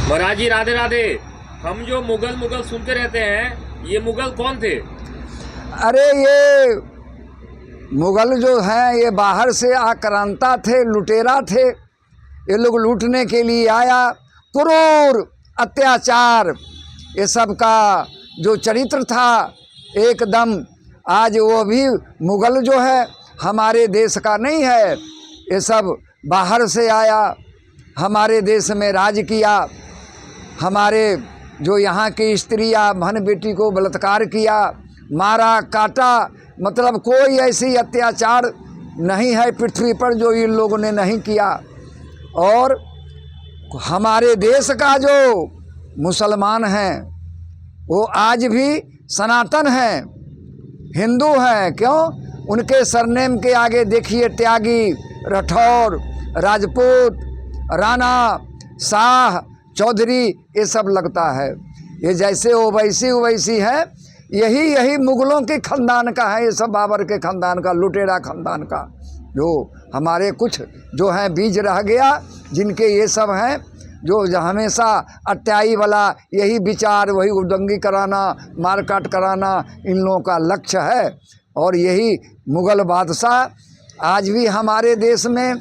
महाराज जी राधे राधे। हम जो मुगल मुगल सुनते रहते हैं, ये मुगल कौन थे? अरे ये मुगल जो हैं ये बाहर से आक्रांता थे, लुटेरा थे। ये लोग लूटने के लिए आया, क्रूर अत्याचार ये सब का जो चरित्र था एकदम। आज वो भी मुगल जो है हमारे देश का नहीं है, ये सब बाहर से आया, हमारे देश में राज किया, हमारे जो यहाँ की स्त्रियाँ बहन बेटी को बलात्कार किया, मारा काटा। मतलब कोई ऐसी अत्याचार नहीं है पृथ्वी पर जो इन लोगों ने नहीं किया। और हमारे देश का जो मुसलमान हैं वो आज भी सनातन हैं, हिंदू हैं। क्यों? उनके सरनेम के आगे देखिए त्यागी, राठौर, राजपूत, राणा, शाह, चौधरी ये सब लगता है। ये जैसे ओवैसी है, यही मुगलों के ख़ानदान का है। ये सब बाबर के ख़ानदान का, लुटेरा ख़ानदान का। जो हमारे कुछ जो हैं बीज रह गया, जिनके ये सब हैं, जो हमेशा अत्याई वाला यही विचार, वही उदंगी कराना, मारकाट कराना इन लोगों का लक्ष्य है। और यही मुग़ल बादशाह आज भी हमारे देश में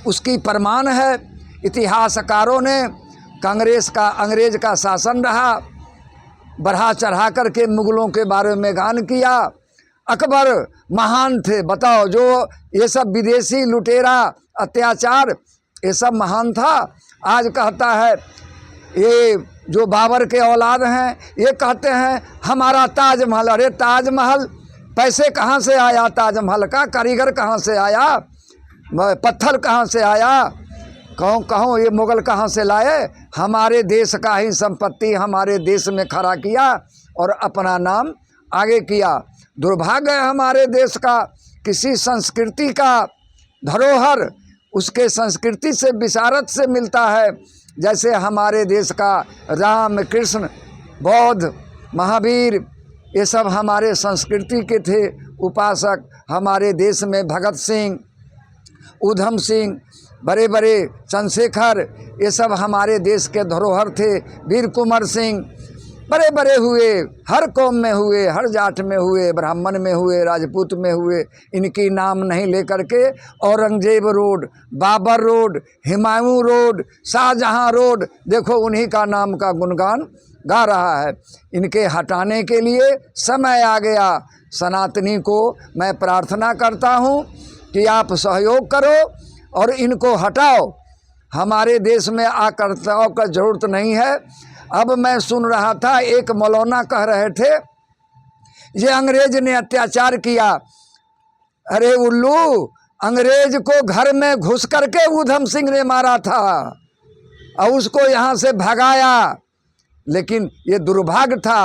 उसकी प्रमाण है। इतिहासकारों ने कांग्रेस का अंग्रेज का शासन रहा, बढ़ा चढ़ा करके मुग़लों के बारे में गान किया। अकबर महान थे, बताओ, जो ये सब विदेशी लुटेरा अत्याचार ये सब महान था। आज कहता है ये जो बाबर के औलाद हैं, ये कहते हैं हमारा ताजमहल। अरे ताजमहल पैसे कहाँ से आया? ताजमहल का कारीगर कहाँ से आया? पत्थर कहाँ से आया? कहो ये मुग़ल कहाँ से लाए? हमारे देश का ही संपत्ति हमारे देश में खड़ा किया और अपना नाम आगे किया। दुर्भाग्य है हमारे देश का, किसी संस्कृति का धरोहर उसके संस्कृति से विशारद से मिलता है। जैसे हमारे देश का राम, कृष्ण, बौद्ध, महावीर ये सब हमारे संस्कृति के थे उपासक। हमारे देश में भगत सिंह, ऊधम सिंह, बड़े बड़े चंद्रशेखर ये सब हमारे देश के धरोहर थे। वीर कुंवर सिंह बड़े बड़े हुए, हर कौम में हुए, हर जाट में हुए, ब्राह्मण में हुए, राजपूत में हुए। इनकी नाम नहीं लेकर के Aurangzeb road, Babar road, Humayun road, Shahjahan road, देखो उन्हीं का नाम का गुणगान गा रहा है। इनके हटाने के लिए समय आ गया। सनातनी को मैं प्रार्थना करता हूँ कि आप सहयोग करो और इनको हटाओ। हमारे देश में आक्रांताओं का ज़रूरत नहीं है। अब मैं सुन रहा था, एक मौलाना कह रहे थे ये अंग्रेज ने अत्याचार किया। अरे उल्लू, अंग्रेज को घर में घुस करके ऊधम सिंह ने मारा था और उसको यहाँ से भगाया। लेकिन ये दुर्भाग्य था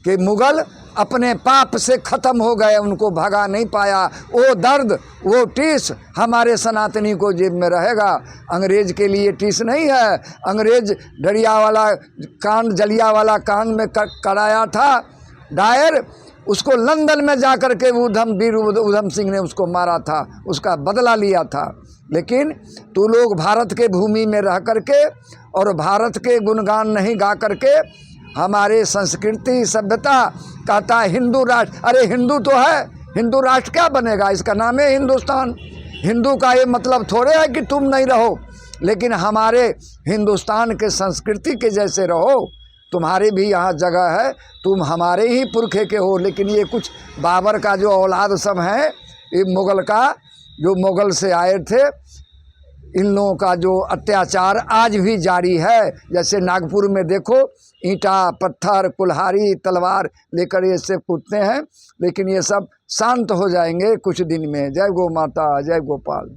कि मुग़ल अपने पाप से ख़त्म हो गए, उनको भगा नहीं पाया। वो दर्द, वो टीस हमारे सनातनी को जेब में रहेगा। अंग्रेज के लिए टीस नहीं है। अंग्रेज डरिया वाला कांड, जलिया वाला कांड में कराया था दायर, उसको लंदन में जा कर के वीर ऊधम सिंह ने उसको मारा था, उसका बदला लिया था। लेकिन तू लोग भारत के भूमि में रह करके और भारत के गुणगान नहीं गा करके हमारे संस्कृति सभ्यता कहता है हिंदू राष्ट्र। अरे हिंदू तो है, हिंदू राष्ट्र क्या बनेगा? इसका नाम है हिंदुस्तान। हिंदू का ये मतलब थोड़े है कि तुम नहीं रहो, लेकिन हमारे हिंदुस्तान के संस्कृति के जैसे रहो। तुम्हारे भी यहाँ जगह है, तुम हमारे ही पुरखे के हो। लेकिन ये कुछ बाबर का जो औलाद सब हैं, ये मुग़ल का जो मुग़ल से आए थे, इन लोगों का जो अत्याचार आज भी जारी है। जैसे नागपुर में देखो, ईंटा, पत्थर, कुल्हाड़ी, तलवार लेकर ये सब कूदते हैं। लेकिन ये सब शांत हो जाएंगे कुछ दिन में। जय गौ माता, जय गोपाल।